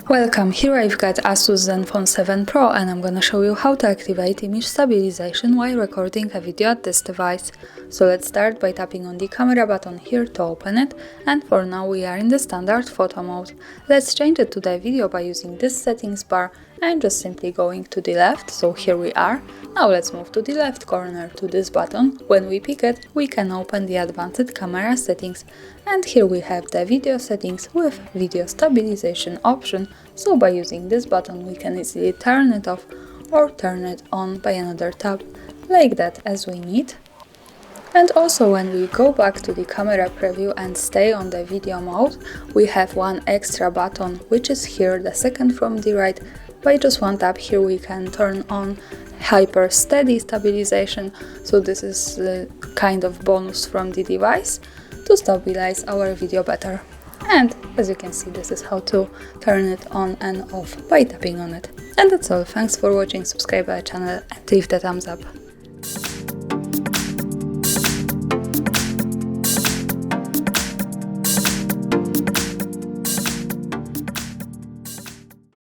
Welcome, here I've got ASUS Zenfone 7 Pro and I'm gonna show you how to activate image stabilization while recording a video at this device. So let's start by tapping on the camera button here to open it, and for now we are in the standard photo mode. Let's change it to the video by using this settings bar and just simply going to the left, so here we are. Now let's move to the left corner to this button. When we pick it, we can open the advanced camera settings, and here we have the video settings with video stabilization option. So by using this button we can easily turn it off or turn it on by another tap, like that as we need. And also when we go back to the camera preview and stay on the video mode, we have one extra button, which is here, the second from the right. By just one tap here we can turn on hyper steady stabilization, so this is a kind of bonus from the device to stabilize our video better. And as you can see, this is how to turn it on and off by tapping on it. And that's all, thanks for watching, subscribe our channel and leave the thumbs up.